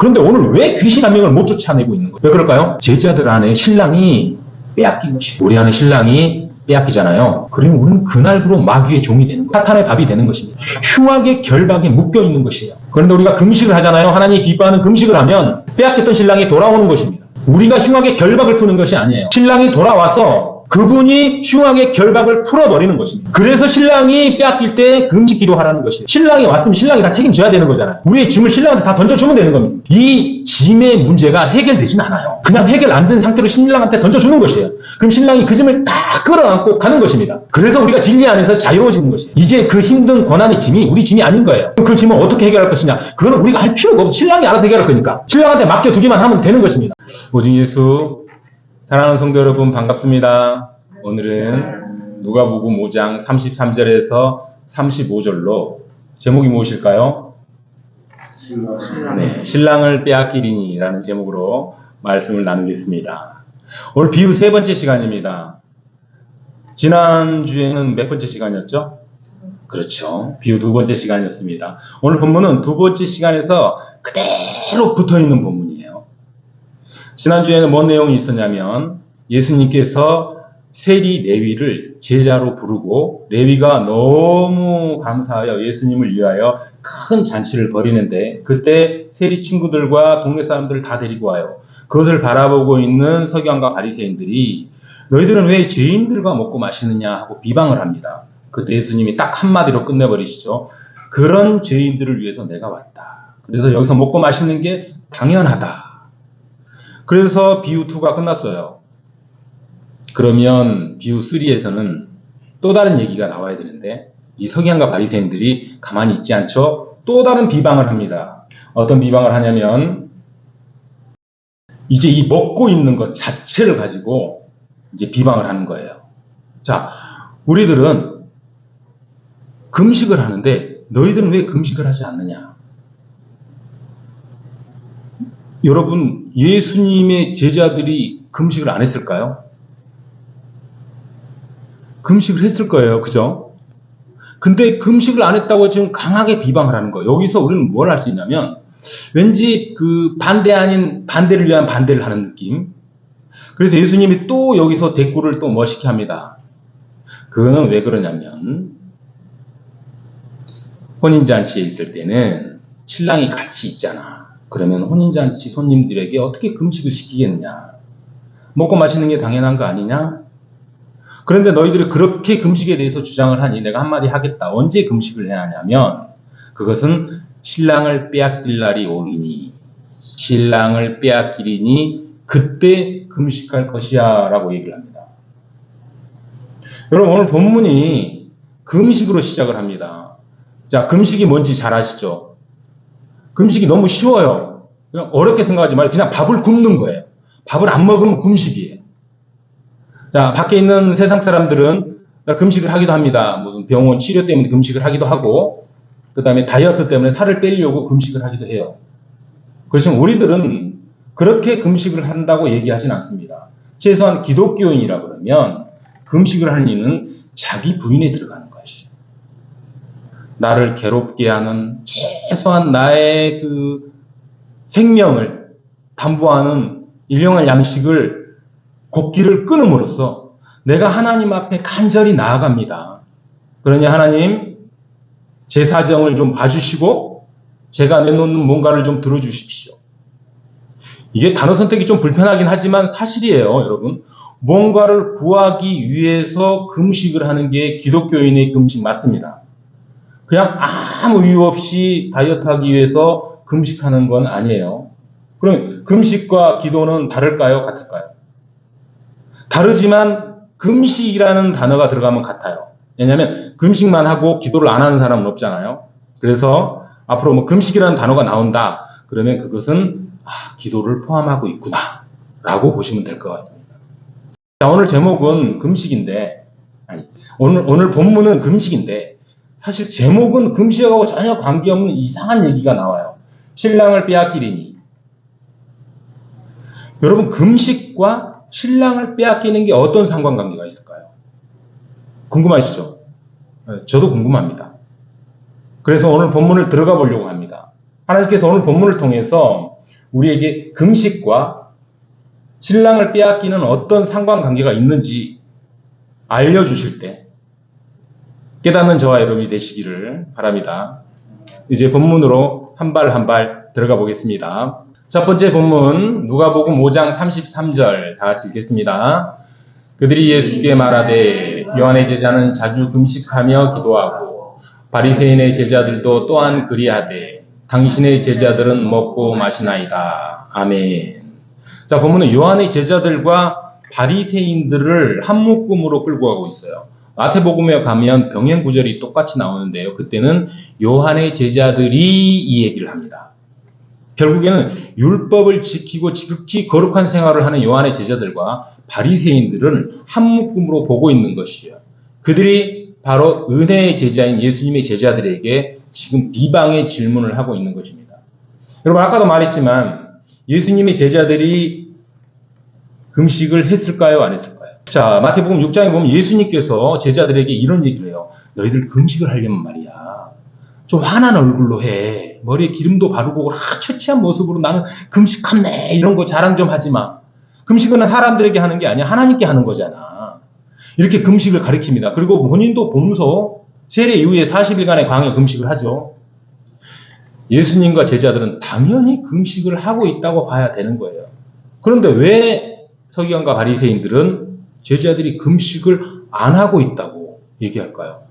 그런데 오늘 왜 귀신 한 명을 못 쫓아내고 있는 거예요? 왜 그럴까요? 제자들 안에 신랑이 빼앗긴 것이에요. 우리 안에 신랑이 빼앗기잖아요. 그러면 우리는 그날부로 마귀의 종이 되는 거예요. 사탄의 밥이 되는 것입니다. 흉악의 결박에 묶여 있는 것이에요. 그런데 우리가 금식을 하잖아요. 하나님이 기뻐하는 금식을 하면 빼앗겼던 신랑이 돌아오는 것입니다. 우리가 흉악의 결박을 푸는 것이 아니에요. 신랑이 돌아와서 그분이 흉악의 결박을 풀어버리는 것입니다. 그래서 신랑이 빼앗길 때 금식 기도하라는 것이에요. 신랑이 왔으면 신랑이 다 책임져야 되는 거잖아요. 우리의 짐을 신랑한테 다 던져주면 되는 겁니다. 이 짐의 문제가 해결되진 않아요. 그냥 해결 안 된 상태로 신랑한테 던져주는 것이에요. 그럼 신랑이 그 짐을 다 끌어안고 가는 것입니다. 그래서 우리가 진리 안에서 자유로워지는 것이에요. 이제 그 힘든 고난의 짐이 우리 짐이 아닌 거예요. 그 짐을 어떻게 해결할 것이냐? 그거는 우리가 할 필요가 없어. 신랑이 알아서 해결할 거니까. 신랑한테 맡겨두기만 하면 되는 것입니다. 오직 예수. 사랑하는 성도 여러분, 반갑습니다. 오늘은 누가복음 5장 33절에서 35절로 제목이 무엇일까요? 네, 신랑을 빼앗기리니라는 제목으로 말씀을 나누겠습니다. 오늘 비유 세 번째 시간입니다. 지난주에는 몇 번째 시간이었죠? 그렇죠. 비유 두 번째 시간이었습니다. 오늘 본문은 두 번째 시간에서 그대로 붙어있는 본문이에요. 지난주에는 뭔 내용이 있었냐면 예수님께서 세리 레위를 제자로 부르고 레위가 너무 감사하여 예수님을 위하여 큰 잔치를 벌이는데 그때 세리 친구들과 동네 사람들을 다 데리고 와요. 그것을 바라보고 있는 서기관과 바리새인들이 너희들은 왜 죄인들과 먹고 마시느냐 하고 비방을 합니다. 그때 예수님이 딱 한마디로 끝내버리시죠. 그런 죄인들을 위해서 내가 왔다. 그래서 여기서 먹고 마시는 게 당연하다. 그래서 비유 2가 끝났어요. 그러면 비유 3에서는 또 다른 얘기가 나와야 되는데 이 서기관과 바리새인들이 가만히 있지 않죠. 또 다른 비방을 합니다. 어떤 비방을 하냐면 이제 이 먹고 있는 것 자체를 가지고 이제 비방을 하는 거예요. 자, 우리들은 금식을 하는데 너희들은 왜 금식을 하지 않느냐? 여러분, 예수님의 제자들이 금식을 안 했을까요? 금식을 했을 거예요. 그죠? 근데 금식을 안 했다고 지금 강하게 비방을 하는 거예요. 여기서 우리는 뭘 할 수 있냐면 왠지 그 반대 아닌 반대를 위한 반대를 하는 느낌. 그래서 예수님이 또 여기서 대꾸를 또 멋있게 합니다. 그거는 왜 그러냐면 혼인잔치에 있을 때는 신랑이 같이 있잖아. 그러면 혼인잔치 손님들에게 어떻게 금식을 시키겠느냐. 먹고 마시는 게 당연한 거 아니냐? 그런데 너희들이 그렇게 금식에 대해서 주장을 하니 내가 한마디 하겠다. 언제 금식을 해야 하냐면 그것은 신랑을 빼앗길 날이 오리니 신랑을 빼앗기리니 그때 금식할 것이야 라고 얘기를 합니다. 여러분 오늘 본문이 금식으로 시작을 합니다. 자, 금식이 뭔지 잘 아시죠? 금식이 너무 쉬워요. 그냥 어렵게 생각하지 말고 그냥 밥을 굶는 거예요. 밥을 안 먹으면 금식이에요. 자, 밖에 있는 세상 사람들은 금식을 하기도 합니다. 무슨 병원 치료 때문에 금식을 하기도 하고, 그 다음에 다이어트 때문에 살을 빼려고 금식을 하기도 해요. 그렇지만 우리들은 그렇게 금식을 한다고 얘기하진 않습니다. 최소한 기독교인이라 그러면 금식을 하는 이유는 자기 부인에 들어가는 것이죠. 나를 괴롭게 하는 최소한 나의 그 생명을 담보하는 일용할 양식을 곡기를 끊음으로써 내가 하나님 앞에 간절히 나아갑니다. 그러니 하나님 제 사정을 좀 봐주시고 제가 내놓는 뭔가를 좀 들어주십시오. 이게 단어 선택이 좀 불편하긴 하지만 사실이에요. 여러분 뭔가를 구하기 위해서 금식을 하는 게 기독교인의 금식 맞습니다. 그냥 아무 이유 없이 다이어트하기 위해서 금식하는 건 아니에요. 그럼 금식과 기도는 다를까요? 같을까요? 다르지만 금식이라는 단어가 들어가면 같아요. 왜냐하면 금식만 하고 기도를 안 하는 사람은 없잖아요. 그래서 앞으로 뭐 금식이라는 단어가 나온다. 그러면 그것은 기도를 포함하고 있구나 라고 보시면 될 것 같습니다. 자, 오늘 제목은 금식인데 오늘 본문은 금식인데 사실 제목은 금식하고 전혀 관계없는 이상한 얘기가 나와요. 신랑을 빼앗기리니. 여러분 금식과 신랑을 빼앗기는 게 어떤 상관관계가 있을까요? 궁금하시죠? 저도 궁금합니다. 그래서 오늘 본문을 들어가 보려고 합니다. 하나님께서 오늘 본문을 통해서 우리에게 금식과 신랑을 빼앗기는 어떤 상관관계가 있는지 알려주실 때 깨닫는 저와 여러분이 되시기를 바랍니다. 이제 본문으로 한 발 한 발 들어가 보겠습니다. 첫 번째 본문 누가복음 5장 33절 다 같이 읽겠습니다. 그들이 예수께 말하되 요한의 제자는 자주 금식하며 기도하고 바리새인의 제자들도 또한 그리하되 당신의 제자들은 먹고 마시나이다. 아멘. 자, 본문은 요한의 제자들과 바리새인들을 한 묶음으로 끌고 가고 있어요. 마태복음에 가면 병행 구절이 똑같이 나오는데요. 그때는 요한의 제자들이 이 얘기를 합니다. 결국에는 율법을 지키고 지극히 거룩한 생활을 하는 요한의 제자들과 바리새인들은 한 묶음으로 보고 있는 것이에요. 그들이 바로 은혜의 제자인 예수님의 제자들에게 지금 비방의 질문을 하고 있는 것입니다. 여러분, 아까도 말했지만 예수님의 제자들이 금식을 했을까요? 안 했을까요? 자, 마태복음 6장에 보면 예수님께서 제자들에게 이런 얘기를 해요. 너희들 금식을 하려면 말이야, 좀 환한 얼굴로 해. 머리에 기름도 바르고 처치한 모습으로 나는 금식함네 이런 거 자랑 좀 하지 마. 금식은 사람들에게 하는 게 아니야. 하나님께 하는 거잖아. 이렇게 금식을 가르칩니다. 그리고 본인도 보면서 세례 이후에 40일간의 광야 금식을 하죠. 예수님과 제자들은 당연히 금식을 하고 있다고 봐야 되는 거예요. 그런데 왜 서기관과 바리새인들은 제자들이 금식을 안 하고 있다고 얘기할까요?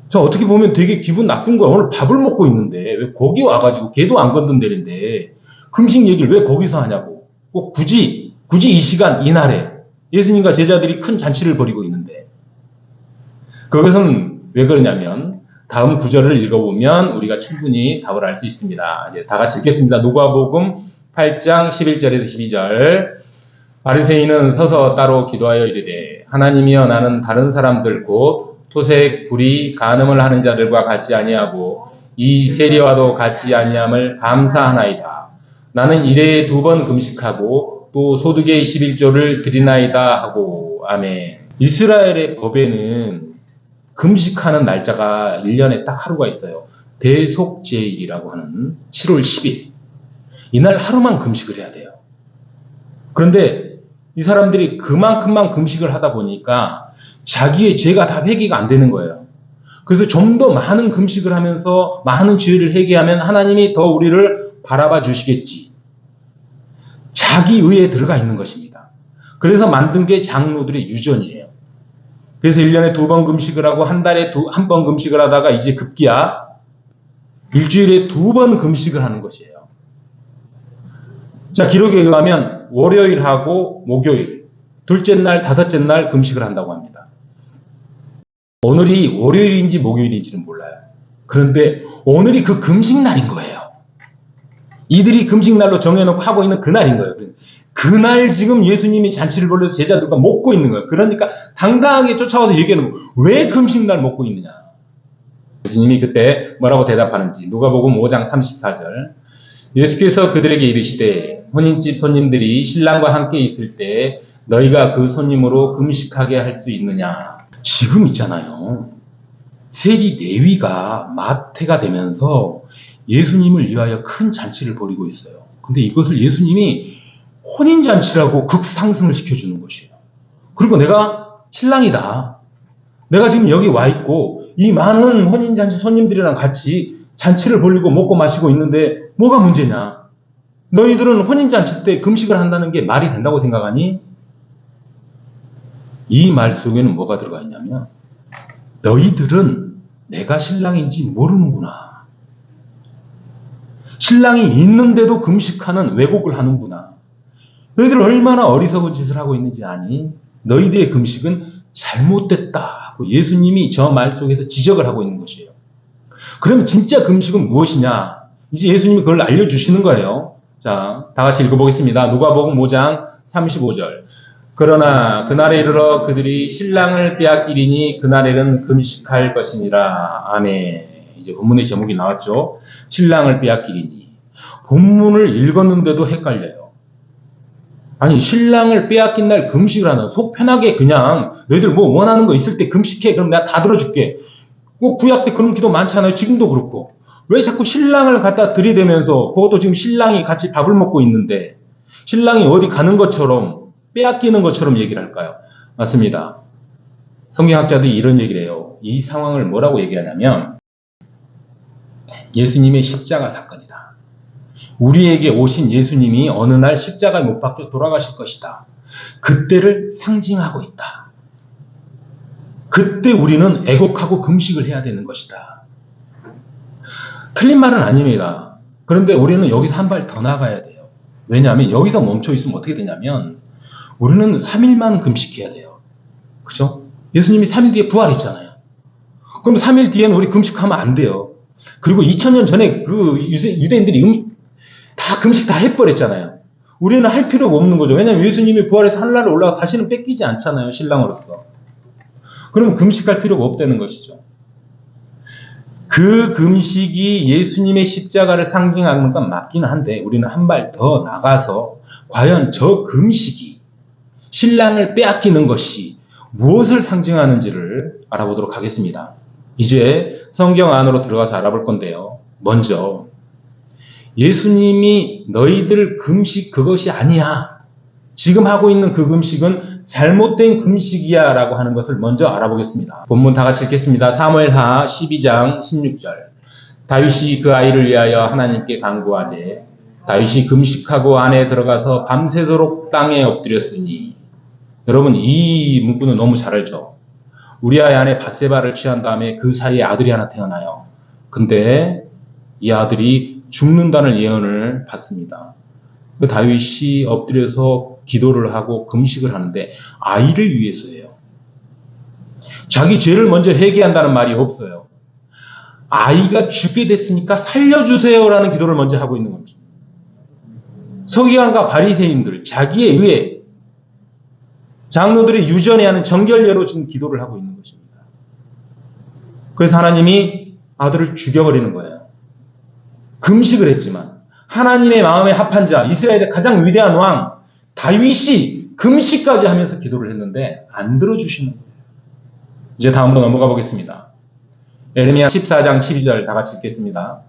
자, 어떻게 보면 되게 기분 나쁜 거야. 오늘 밥을 먹고 있는데 왜 거기 와가지고 걔도 안 건든다는데 금식 얘기를 왜 거기서 하냐고. 꼭 굳이 이 시간 이날에 예수님과 제자들이 큰 잔치를 벌이고 있는데, 그것은 왜 그러냐면 다음 구절을 읽어보면 우리가 충분히 답을 알 수 있습니다. 이제 다 같이 읽겠습니다. 누가복음 8장 11절에서 12절. 바리새인은 서서 따로 기도하여 이르되 하나님이여, 나는 다른 사람들 곧 토색, 불의, 간음을 하는 자들과 같지 아니하고 이 세리와도 같지 아니함을 감사하나이다. 나는 일에 2번 금식하고 또 소득의 11조를 드리나이다 하고. 아멘. 이스라엘의 법에는 금식하는 날짜가 1년에 딱 하루가 있어요. 대속제일이라고 하는 7월 10일. 이날 하루만 금식을 해야 돼요. 그런데 이 사람들이 그만큼만 금식을 하다 보니까 자기의 죄가 다 회개가 안 되는 거예요. 그래서 좀 더 많은 금식을 하면서 많은 죄를 회개하면 하나님이 더 우리를 바라봐 주시겠지. 자기 의에 들어가 있는 것입니다. 그래서 만든 게 장로들의 유전이에요. 그래서 1년에 2번 금식을 하고 한 달에 1번 금식을 하다가 이제 급기야 일주일에 2번 금식을 하는 것이에요. 자, 기록에 의하면 월요일하고 목요일, 둘째 날, 다섯째 날 금식을 한다고 합니다. 오늘이 월요일인지 목요일인지는 몰라요. 그런데 오늘이 그 금식날인 거예요. 이들이 금식날로 정해놓고 하고 있는 그날인 거예요. 그날 지금 예수님이 잔치를 벌여서 제자들과 먹고 있는 거예요. 그러니까 당당하게 쫓아와서 얘기하는 거예요. 왜 금식날 먹고 있느냐. 예수님이 그때 뭐라고 대답하는지 누가복음 5장 34절. 예수께서 그들에게 이르시되 혼인집 손님들이 신랑과 함께 있을 때 너희가 그 손님으로 금식하게 할 수 있느냐. 지금 있잖아요. 세리 레위가 마태가 되면서 예수님을 위하여 큰 잔치를 벌이고 있어요. 근데 이것을 예수님이 혼인잔치라고 극상승을 시켜주는 것이에요. 그리고 내가 신랑이다. 내가 지금 여기 와 있고 이 많은 혼인잔치 손님들이랑 같이 잔치를 벌이고 먹고 마시고 있는데 뭐가 문제냐? 너희들은 혼인잔치 때 금식을 한다는 게 말이 된다고 생각하니? 이 말 속에는 뭐가 들어가 있냐면 너희들은 내가 신랑인지 모르는구나. 신랑이 있는데도 금식하는 왜곡을 하는구나. 너희들 얼마나 어리석은 짓을 하고 있는지 아니? 너희들의 금식은 잘못됐다. 예수님이 저 말 속에서 지적을 하고 있는 것이에요. 그러면 진짜 금식은 무엇이냐? 이제 예수님이 그걸 알려주시는 거예요. 자, 다 같이 읽어보겠습니다. 누가복음 5장 35절. 그러나 그날에 이르러 그들이 신랑을 빼앗기리니 그날에는 금식할 것이니라. 아멘. 이제 본문의 제목이 나왔죠. 신랑을 빼앗기리니. 본문을 읽었는데도 헷갈려요. 아니, 신랑을 빼앗긴 날 금식을 하나. 속 편하게 그냥 너희들 뭐 원하는 거 있을 때 금식해. 그럼 내가 다 들어줄게. 뭐 구약 때 그런 기도 많잖아요. 지금도 그렇고. 왜 자꾸 신랑을 갖다 들이대면서 그것도 지금 신랑이 같이 밥을 먹고 있는데 신랑이 어디 가는 것처럼 빼앗기는 것처럼 얘기를 할까요? 맞습니다. 성경학자들이 이런 얘기를 해요. 이 상황을 뭐라고 얘기하냐면 예수님의 십자가 사건이다. 우리에게 오신 예수님이 어느 날 십자가에 못 박혀 돌아가실 것이다. 그때를 상징하고 있다. 그때 우리는 애곡하고 금식을 해야 되는 것이다. 틀린 말은 아닙니다. 그런데 우리는 여기서 한 발 더 나가야 돼요. 왜냐하면 여기서 멈춰 있으면 어떻게 되냐면 우리는 3일만 금식해야 돼요. 그죠? 예수님이 3일 뒤에 부활했잖아요. 그럼 3일 뒤에는 우리 금식하면 안 돼요. 그리고 2000년 전에 그 유대인들이 다 금식 다 해버렸잖아요. 우리는 할 필요가 없는 거죠. 왜냐하면 예수님이 부활해서 하늘나라에 올라가 다시는 뺏기지 않잖아요. 신랑으로서. 그럼 금식할 필요가 없다는 것이죠. 그 금식이 예수님의 십자가를 상징하는 건 맞긴 한데 우리는 한 발 더 나가서 과연 저 금식이 신랑을 빼앗기는 것이 무엇을 상징하는지를 알아보도록 하겠습니다. 이제 성경 안으로 들어가서 알아볼 건데요. 먼저 예수님이 너희들 금식 그것이 아니야. 지금 하고 있는 그 금식은 잘못된 금식이야 라고 하는 것을 먼저 알아보겠습니다. 본문 다 같이 읽겠습니다. 사무엘하 12장 16절. 다윗이 그 아이를 위하여 하나님께 간구하되 다윗이 금식하고 안에 들어가서 밤새도록 땅에 엎드렸으니. 여러분 이 문구는 너무 잘 알죠. 우리아의 아내 밧세바를 취한 다음에 그 사이에 아들이 하나 태어나요. 근데 이 아들이 죽는다는 예언을 받습니다. 그 다윗이 엎드려서 기도를 하고 금식을 하는데 아이를 위해서예요. 자기 죄를 먼저 회개한다는 말이 없어요. 아이가 죽게 됐으니까 살려주세요라는 기도를 먼저 하고 있는 겁니다. 서기관과 바리새인들 자기에 의해 장로들이 유전해 하는 정결례로 지금 기도를 하고 있는 것입니다. 그래서 하나님이 아들을 죽여버리는 거예요. 금식을 했지만 하나님의 마음에 합한 자, 이스라엘의 가장 위대한 왕 다윗이 금식까지 하면서 기도를 했는데 안 들어주시는 거예요. 이제 다음으로 넘어가 보겠습니다. 에레미야 14장 12절 다 같이 읽겠습니다.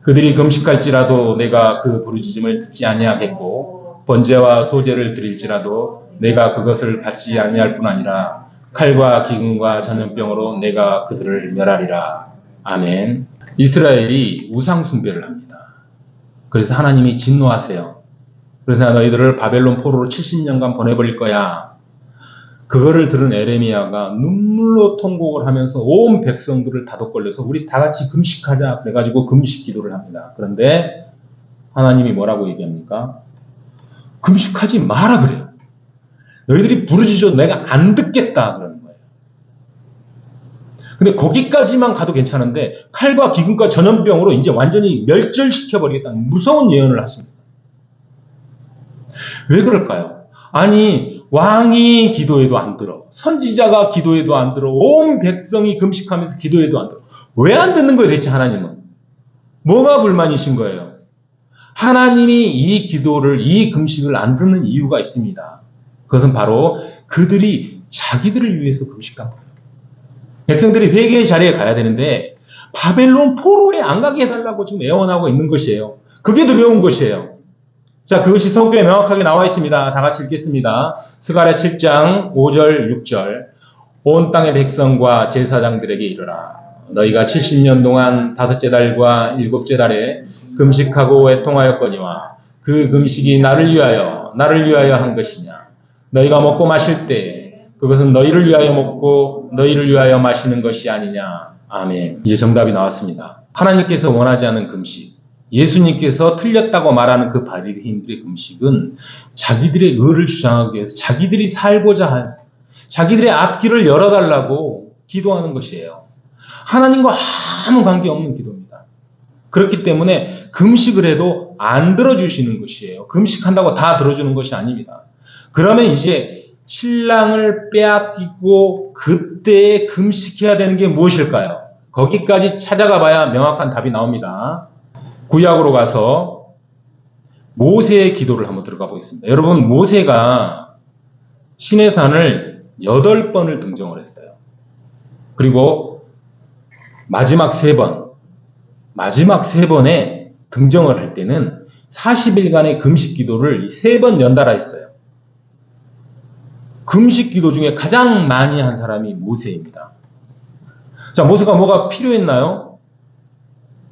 그들이 금식할지라도 내가 그 부르짖음을 듣지 아니하겠고 번제와 소제를 드릴지라도 내가 그것을 받지 아니할 뿐 아니라 칼과 기근과 전염병으로 내가 그들을 멸하리라. 아멘. 이스라엘이 우상 숭배를 합니다. 그래서 하나님이 진노하세요. 그래서 너희들을 바벨론 포로로 70년간 보내버릴 거야. 그거를 들은 에레미야가 눈물로 통곡을 하면서 온 백성들을 다독거려서 우리 다 같이 금식하자. 그래가지고 금식 기도를 합니다. 그런데 하나님이 뭐라고 얘기합니까? 금식하지 마라 그래요. 너희들이 부르짖어도 내가 안 듣겠다 그러는 거예요. 근데 거기까지만 가도 괜찮은데 칼과 기근과 전염병으로 이제 완전히 멸절시켜버리겠다는 무서운 예언을 하십니다. 왜 그럴까요? 아니 왕이 기도해도 안 들어. 선지자가 기도해도 안 들어. 온 백성이 금식하면서 기도해도 안 들어. 왜 안 듣는 거예요 대체 하나님은? 뭐가 불만이신 거예요? 하나님이 이 기도를 이 금식을 안 듣는 이유가 있습니다. 그것은 바로 그들이 자기들을 위해서 금식한 거예요. 백성들이 회개의 자리에 가야 되는데 바벨론 포로에 안 가게 해달라고 지금 애원하고 있는 것이에요. 그게 두려운 것이에요. 자, 그것이 성경에 명확하게 나와 있습니다. 다 같이 읽겠습니다. 스가랴 7장 5절 6절. 온 땅의 백성과 제사장들에게 이르라. 너희가 70년 동안 5째 달과 7째 달에 금식하고 애통하였거니와 그 금식이 나를 위하여 한 것이냐. 너희가 먹고 마실 때 그것은 너희를 위하여 먹고 너희를 위하여 마시는 것이 아니냐. 아멘. 이제 정답이 나왔습니다. 하나님께서 원하지 않은 금식, 예수님께서 틀렸다고 말하는 그 바리새인들의 금식은 자기들의 의를 주장하기 위해서 자기들이 살고자 한 자기들의 앞길을 열어달라고 기도하는 것이에요. 하나님과 아무 관계없는 기도입니다. 그렇기 때문에 금식을 해도 안 들어주시는 것이에요. 금식한다고 다 들어주는 것이 아닙니다. 그러면 이제 신랑을 빼앗기고 그때 금식해야 되는 게 무엇일까요? 거기까지 찾아가 봐야 명확한 답이 나옵니다. 구약으로 가서 모세의 기도를 한번 들어가 보겠습니다. 여러분 모세가 시내산을 8번을 등정을 했어요. 그리고 마지막 3번 마지막 3번에 등정을 할 때는 40일간의 금식 기도를 3번 연달아 했어요. 금식 기도 중에 가장 많이 한 사람이 모세입니다. 자, 모세가 뭐가 필요했나요?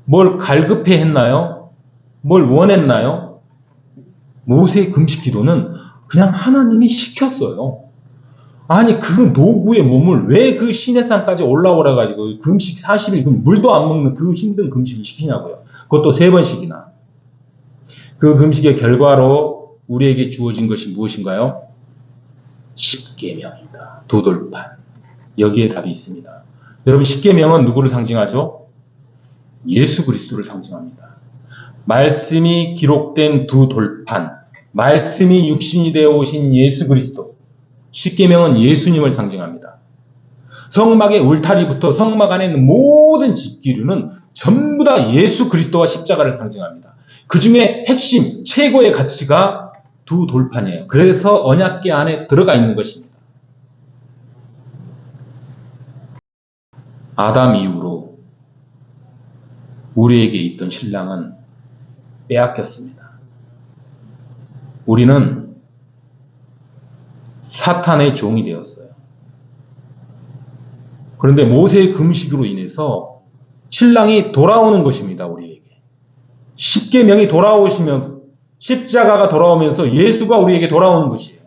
뭘 갈급해 했나요? 뭘 원했나요? 모세의 금식 기도는 그냥 하나님이 시켰어요. 아니, 그 노구의 몸을 왜 그 시내산까지 올라오라 가지고 금식 40일, 물도 안 먹는 그 힘든 금식을 시키냐고요. 그것도 3번씩이나. 그 금식의 결과로 우리에게 주어진 것이 무엇인가요? 십계명이다. 도돌판. 여기에 답이 있습니다. 여러분, 십계명은 누구를 상징하죠? 예수 그리스도를 상징합니다. 말씀이 기록된 두 돌판, 말씀이 육신이 되어 오신 예수 그리스도. 십계명은 예수님을 상징합니다. 성막의 울타리부터 성막 안에 있는 모든 집기류는 전부 다 예수 그리스도와 십자가를 상징합니다. 그 중에 핵심, 최고의 가치가 두 돌판이에요. 그래서 언약궤 안에 들어가 있는 것입니다. 아담 이후로 우리에게 있던 신랑은 빼앗겼습니다. 우리는 사탄의 종이 되었어요. 그런데 모세의 금식으로 인해서 신랑이 돌아오는 것입니다. 우리에게. 십계명이 돌아오시면 십자가가 돌아오면서 예수가 우리에게 돌아오는 것이에요.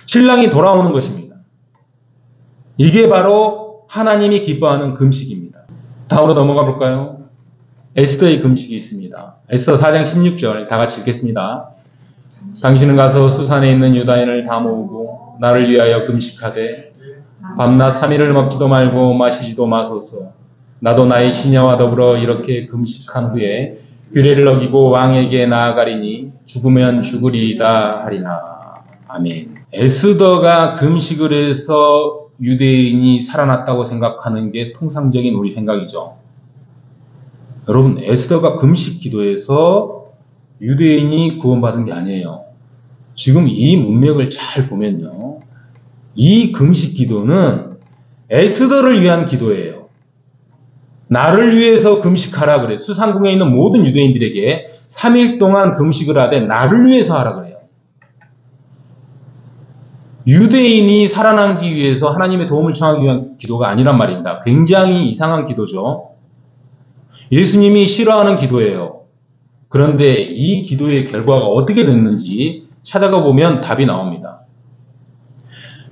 신랑이 돌아오는 것입니다. 이게 바로 하나님이 기뻐하는 금식입니다. 다음으로 넘어가 볼까요? 에스더의 금식이 있습니다. 에스더 4장 16절 다 같이 읽겠습니다. 당신은 가서 수산에 있는 유다인을 다 모으고 나를 위하여 금식하되 밤낮 3일을 먹지도 말고 마시지도 마소서. 나도 나의 시녀와 더불어 이렇게 금식한 후에 규례를 어기고 왕에게 나아가리니 죽으면 죽으리이다 하리나. 아멘. 에스더가 금식을 해서 유대인이 살아났다고 생각하는 게 통상적인 우리 생각이죠. 여러분, 에스더가 금식 기도해서 유대인이 구원받은 게 아니에요. 지금 이 문맥을 잘 보면요, 이 금식 기도는 에스더를 위한 기도예요. 나를 위해서 금식하라 그래요. 수상궁에 있는 모든 유대인들에게 3일 동안 금식을 하되 나를 위해서 하라 그래요. 유대인이 살아남기 위해서 하나님의 도움을 청하기 위한 기도가 아니란 말입니다. 굉장히 이상한 기도죠. 예수님이 싫어하는 기도예요. 그런데 이 기도의 결과가 어떻게 됐는지 찾아가 보면 답이 나옵니다.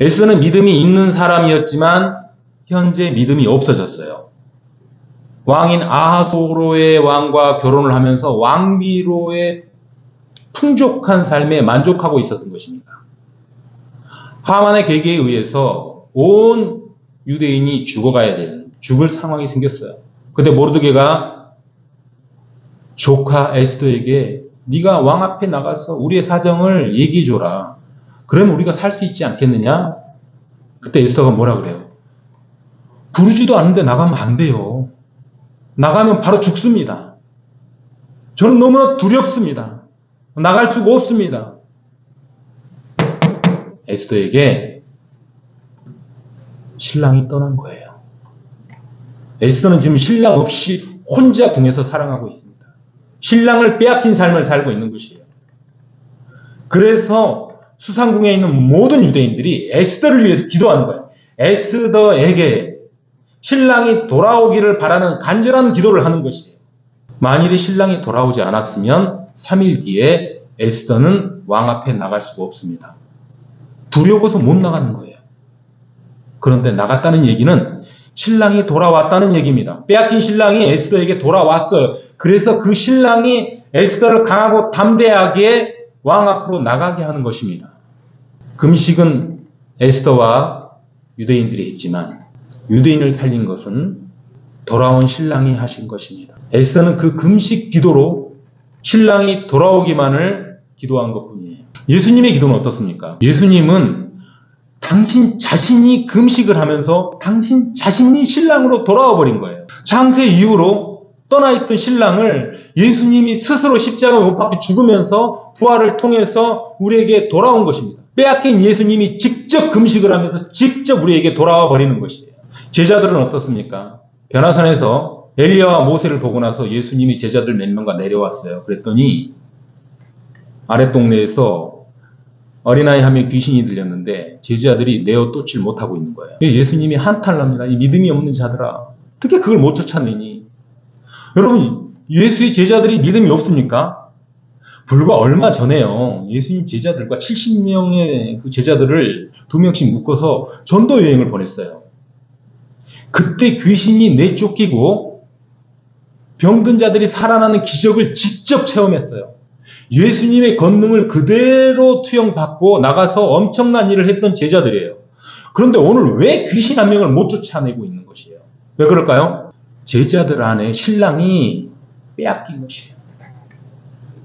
에스더는 믿음이 있는 사람이었지만 현재 믿음이 없어졌어요. 왕인 아하소로의 왕과 결혼을 하면서 왕비로의 풍족한 삶에 만족하고 있었던 것입니다. 하만의 계계에 의해서 온 유대인이 죽어가야 되는, 죽을 상황이 생겼어요. 근데 모르드게가 조카 에스더에게 네가 왕 앞에 나가서 우리의 사정을 얘기해줘라. 그러면 우리가 살 수 있지 않겠느냐? 그때 에스더가 뭐라 그래요? 부르지도 않는데 나가면 안 돼요. 나가면 바로 죽습니다. 저는 너무나 두렵습니다. 나갈 수가 없습니다. 에스더에게 신랑이 떠난 거예요. 에스더는 지금 신랑 없이 혼자 궁에서 살아가고 있습니다. 신랑을 빼앗긴 삶을 살고 있는 것이에요. 그래서 수상궁에 있는 모든 유대인들이 에스더를 위해서 기도하는 거예요. 에스더에게 신랑이 돌아오기를 바라는 간절한 기도를 하는 것이에요. 만일에 신랑이 돌아오지 않았으면 3일 뒤에 에스더는 왕 앞에 나갈 수가 없습니다. 두려워서 못 나가는 거예요. 그런데 나갔다는 얘기는 신랑이 돌아왔다는 얘기입니다. 빼앗긴 신랑이 에스더에게 돌아왔어요. 그래서 그 신랑이 에스더를 강하고 담대하게 왕 앞으로 나가게 하는 것입니다. 금식은 에스더와 유대인들이 했지만 유대인을 살린 것은 돌아온 신랑이 하신 것입니다. 에스더는 그 금식 기도로 신랑이 돌아오기만을 기도한 것뿐이에요. 예수님의 기도는 어떻습니까? 예수님은 당신 자신이 금식을 하면서 당신 자신이 신랑으로 돌아와 버린 거예요. 창세 이후로 떠나있던 신랑을 예수님이 스스로 십자가에 못 박혀 죽으면서 부활을 통해서 우리에게 돌아온 것입니다. 빼앗긴 예수님이 직접 금식을 하면서 직접 우리에게 돌아와 버리는 것이에요. 제자들은 어떻습니까? 변화산에서 엘리야와 모세를 보고 나서 예수님이 제자들 몇 명과 내려왔어요. 그랬더니 아랫 동네에서 어린아이 한 명 귀신이 들렸는데 제자들이 내어 쫓질 못하고 있는 거예요. 예수님이 한탄을 합니다. 이 믿음이 없는 자들아, 어떻게 그걸 못 쫓아내니? 여러분, 예수의 제자들이 믿음이 없습니까? 불과 얼마 전에요. 예수님 제자들과 70명의 그 제자들을 2명씩 묶어서 전도 여행을 보냈어요. 그때 귀신이 내쫓기고 병든 자들이 살아나는 기적을 직접 체험했어요. 예수님의 권능을 그대로 투영받고 나가서 엄청난 일을 했던 제자들이에요. 그런데 오늘 왜 귀신 한 명을 못 쫓아내고 있는 것이에요? 왜 그럴까요? 제자들 안에 신랑이 빼앗긴 것이에요.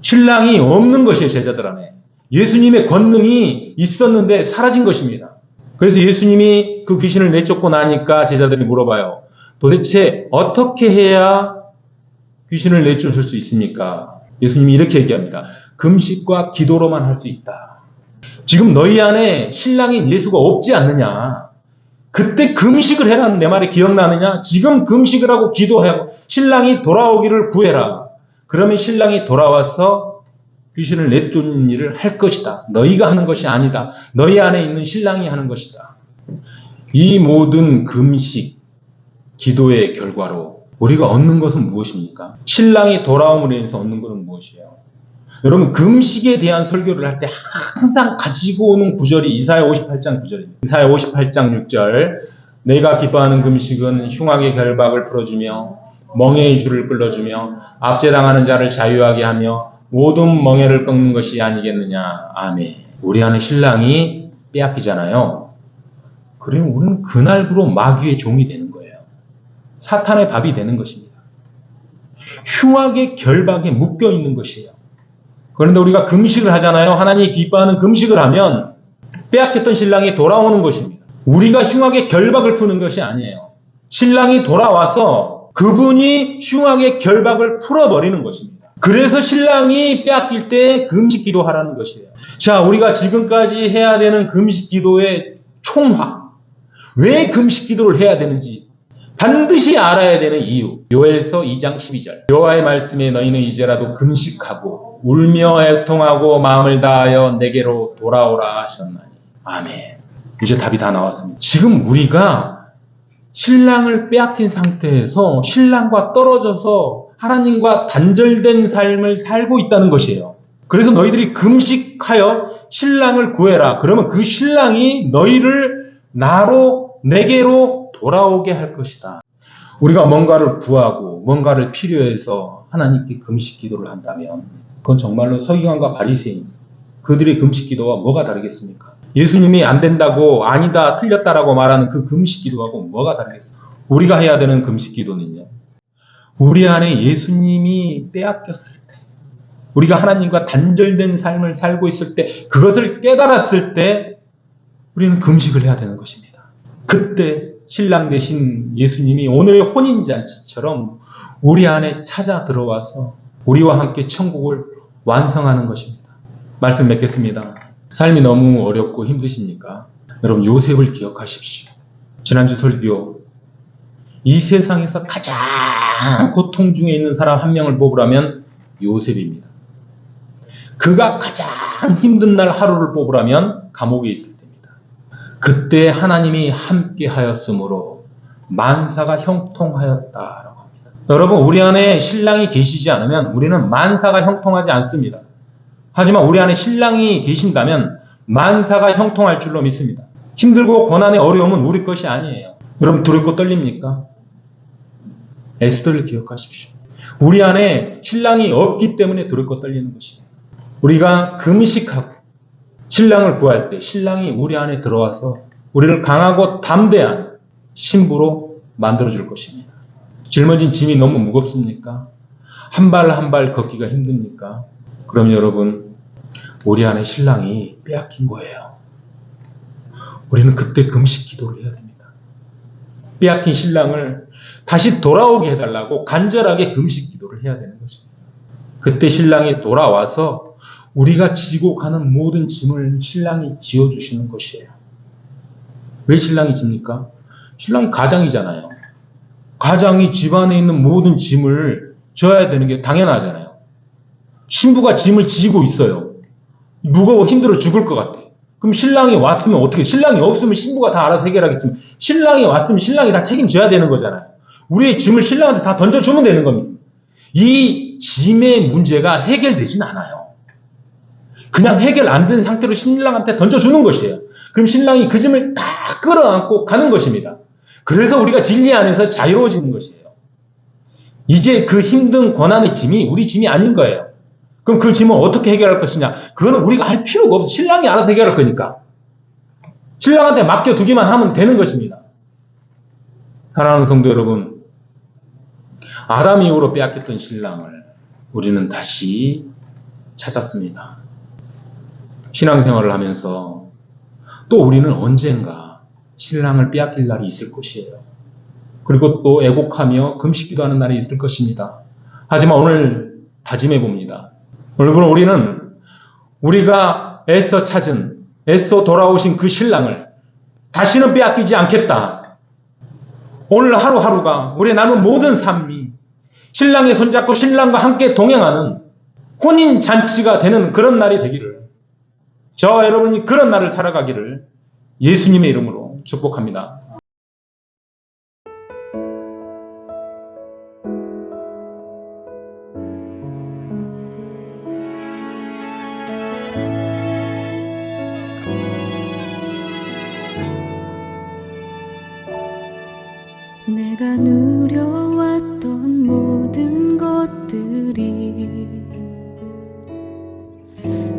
신랑이 없는 것이에요. 제자들 안에. 예수님의 권능이 있었는데 사라진 것입니다. 그래서 예수님이 그 귀신을 내쫓고 나니까 제자들이 물어봐요. 도대체 어떻게 해야 귀신을 내쫓을 수 있습니까? 예수님이 이렇게 얘기합니다. 금식과 기도로만 할 수 있다. 지금 너희 안에 신랑인 예수가 없지 않느냐? 그때 금식을 해라는 내 말이 기억나느냐? 지금 금식을 하고 기도하고 신랑이 돌아오기를 구해라. 그러면 신랑이 돌아와서 귀신을 내쫓는 일을 할 것이다. 너희가 하는 것이 아니다. 너희 안에 있는 신랑이 하는 것이다. 이 모든 금식, 기도의 결과로 우리가 얻는 것은 무엇입니까? 신랑이 돌아옴으로 인해서 얻는 것은 무엇이에요? 여러분, 금식에 대한 설교를 할 때 항상 가지고 오는 구절이 이사야 58장 9절입니다. 이사야 58장 6절. 내가 기뻐하는 금식은 흉악의 결박을 풀어주며 멍에의 줄을 끌어주며 압제당하는 자를 자유하게 하며 모든 멍에를 꺾는 것이 아니겠느냐. 아멘. 우리 안에 신랑이 빼앗기잖아요. 그러면 우리는 그날부로 마귀의 종이 되는 거예요. 사탄의 밥이 되는 것입니다. 흉악의 결박에 묶여 있는 것이에요. 그런데 우리가 금식을 하잖아요. 하나님이 기뻐하는 금식을 하면 빼앗겼던 신랑이 돌아오는 것입니다. 우리가 흉악의 결박을 푸는 것이 아니에요. 신랑이 돌아와서 그분이 흉악의 결박을 풀어버리는 것입니다. 그래서 신랑이 빼앗길 때 금식 기도하라는 것이에요. 자, 우리가 지금까지 해야 되는 금식 기도의 총화. 왜 금식 기도를 해야 되는지 반드시 알아야 되는 이유. 요엘서 2장 12절. 여호와의 말씀에 너희는 이제라도 금식하고 울며 애통하고 마음을 다하여 내게로 돌아오라 하셨나니. 아멘. 이제 답이 다 나왔습니다. 지금 우리가 신랑을 빼앗긴 상태에서 신랑과 떨어져서 하나님과 단절된 삶을 살고 있다는 것이에요. 그래서 너희들이 금식하여 신랑을 구해라. 그러면 그 신랑이 너희를 내게로 돌아오게 할 것이다. 우리가 뭔가를 구하고 뭔가를 필요해서 하나님께 금식 기도를 한다면 그건 정말로 서기관과 바리새인 그들의 금식 기도와 뭐가 다르겠습니까? 예수님이 안 된다고 아니다 틀렸다라고 말하는 그 금식 기도하고 뭐가 다르겠습니까? 우리가 해야 되는 금식 기도는요. 우리 안에 예수님이 빼앗겼을 때 우리가 하나님과 단절된 삶을 살고 있을 때 그것을 깨달았을 때 우리는 금식을 해야 되는 것입니다. 그때 신랑 되신 예수님이 오늘의 혼인잔치처럼 우리 안에 찾아 들어와서 우리와 함께 천국을 완성하는 것입니다. 말씀 맺겠습니다. 삶이 너무 어렵고 힘드십니까? 여러분, 요셉을 기억하십시오. 지난주 설교, 이 세상에서 가장 고통 중에 있는 사람 한 명을 뽑으라면 요셉입니다. 그가 가장 힘든 날 하루를 뽑으라면 감옥에 있을 때입니다. 그때 하나님이 함께 하였으므로 만사가 형통하였다라고 합니다. 여러분, 우리 안에 신랑이 계시지 않으면 우리는 만사가 형통하지 않습니다. 하지만 우리 안에 신랑이 계신다면 만사가 형통할 줄로 믿습니다. 힘들고 고난의 어려움은 우리 것이 아니에요. 여러분, 두렵고 떨립니까? 에스더를 기억하십시오. 우리 안에 신랑이 없기 때문에 두렵고 떨리는 것이에요. 우리가 금식하고 신랑을 구할 때 신랑이 우리 안에 들어와서 우리를 강하고 담대한 신부로 만들어줄 것입니다. 짊어진 짐이 너무 무겁습니까? 한 발 한 발 걷기가 힘듭니까? 그럼 여러분, 우리 안에 신랑이 빼앗긴 거예요. 우리는 그때 금식 기도를 해야 됩니다. 빼앗긴 신랑을 다시 돌아오게 해달라고 간절하게 금식 기도를 해야 되는 것입니다. 그때 신랑이 돌아와서 우리가 지고 가는 모든 짐을 신랑이 지어주시는 것이에요. 왜 신랑이 집니까? 신랑이 가장이잖아요. 가장이 집안에 있는 모든 짐을 져야 되는 게 당연하잖아요. 신부가 짐을 지고 있어요. 무거워 힘들어 죽을 것 같아. 그럼 신랑이 왔으면 어떻게, 신랑이 없으면 신부가 다 알아서 해결하겠지만 신랑이 왔으면 신랑이 다 책임져야 되는 거잖아요. 우리의 짐을 신랑한테 다 던져주면 되는 겁니다. 이 짐의 문제가 해결되진 않아요. 그냥 해결 안 된 상태로 신랑한테 던져주는 것이에요. 그럼 신랑이 그 짐을 다 끌어안고 가는 것입니다. 그래서 우리가 진리 안에서 자유로워지는 것이에요. 이제 그 힘든 고난의 짐이 우리 짐이 아닌 거예요. 그럼 그 짐은 어떻게 해결할 것이냐? 그거는 우리가 할 필요가 없어. 신랑이 알아서 해결할 거니까. 신랑한테 맡겨두기만 하면 되는 것입니다. 사랑하는 성도 여러분, 아담 이후로 빼앗겼던 신랑을 우리는 다시 찾았습니다. 신앙생활을 하면서 또 우리는 언젠가 신랑을 빼앗길 날이 있을 것이에요. 그리고 또 애곡하며 금식기도 하는 날이 있을 것입니다. 하지만 오늘 다짐해 봅니다. 여러분, 우리는 우리가 애써 찾은, 애써 돌아오신 그 신랑을 다시는 빼앗기지 않겠다. 오늘 하루하루가 우리의 남은 모든 삶이 신랑의 손잡고 신랑과 함께 동행하는 혼인잔치가 되는 그런 날이 되기를, 저와 여러분이 그런 날을 살아가기를 예수님의 이름으로 축복합니다. 내가 누려왔던 모든 것들이,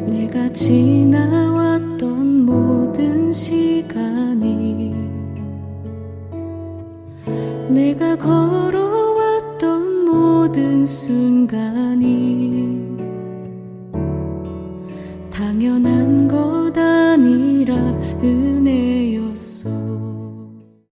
내가 지나왔던 모든 시간이, 내가 걸어왔던 모든 순간이 당연한 것 아니라